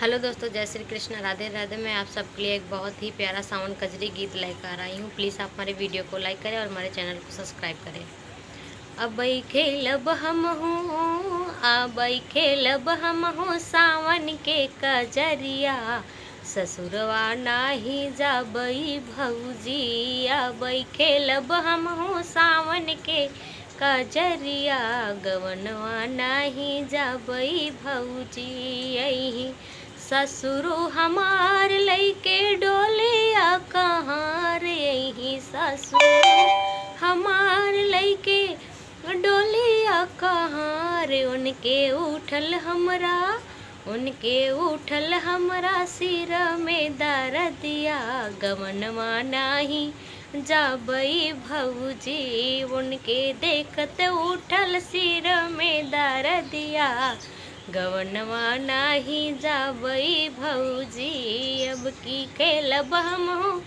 Hello दोस्तों, जय श्री कृष्ण, राधे राधे। मैं आप सबके लिए एक बहुत ही प्यारा सावन कजरी गीत लेकर आई हूँ। प्लीज़ आप हमारे वीडियो को लाइक करें और हमारे चैनल को सब्सक्राइब करें। अबई खेलब हम हूँ, अबई खेलब हम हूँ, सावन के कजरिया, ससुरवा नाही जाबई भौजी। अबई खेलब हम हूँ, सावन के कजरिया, गवनवा नाही जाबई भौजी। यही ससुरु हमार लइके डोलिया कहाँ रे, यही ससुरु हमार लइके डोलिया कहाँ रे। उनके उठल हमरा सिर में दरदिया, गवनवा नाही जाबई भौजी। उनके देखत उठल सिर में दरदिया, गवनवा नाही जाबई भौजी। अब की खेलब हम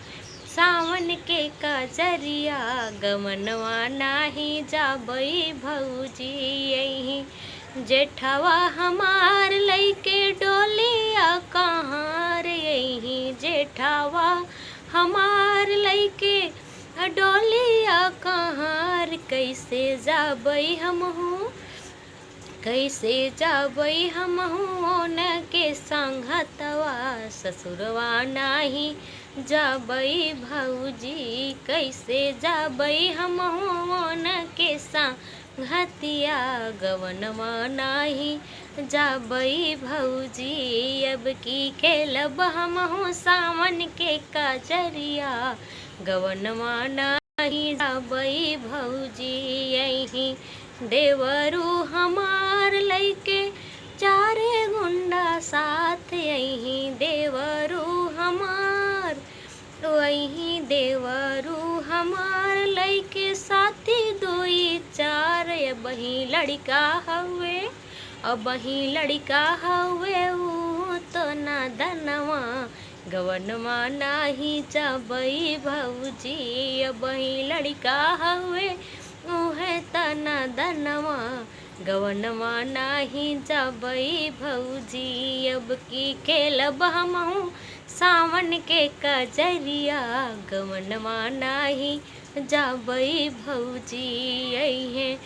सावन के कजरिया, गवनवा नाही जाबई भौजी। यही जेठवा हमार लइके डोलिया कहाँ रे, यही जेठवा हमार लइके डोलिया कहाँ रे। कैसे जाबई हम हूँ, कैसे जाबई हम हूँ के संगतवा, ससुरवा नाही जाबई भौजी। कैसे जाबई हम हूँ के संगतिया, गवनवा नाही जाबई भौजी। अब की खेलब हम हूँ सावन के कजरिया, गवनवा नाही जाबई भौजी। यही देवरू हमार लइके चारे गुंडा साथ, यही देवरू हमार, वही देवरू हमार लइके साथी दुई चार। बही लड़का हवे, अबही लड़का हवे ऊ तो ना दनवा, गवनवा नाही जाबई भौजी। अबही लड़का हवे उहे तना दनवा, गवनवा नाही जाबई भौजी। अब की खेलब हम सावन के कजरिया, गवनवा नाही जाबई भौजी। यही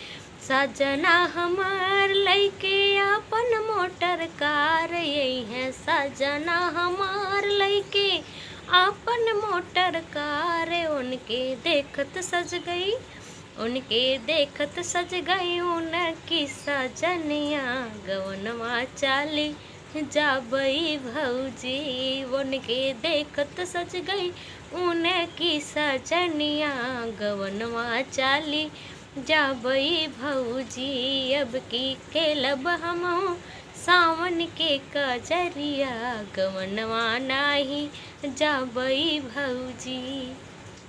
सजना हमार लइके अपन मोटर कार, यही है सजना हमार लइके अपन मोटर कार। उनके देखत सज गई, उनके देखत सज गई उनकी सजनिया, गवनवा चाली जाबई भौजी। उनके देखत सज गई उनकी सजनिया, गवनवा चाली जाबई भौजी। अब की खेलब हम सावन के कजरिया, गवनवा नाही जाबई भौजी।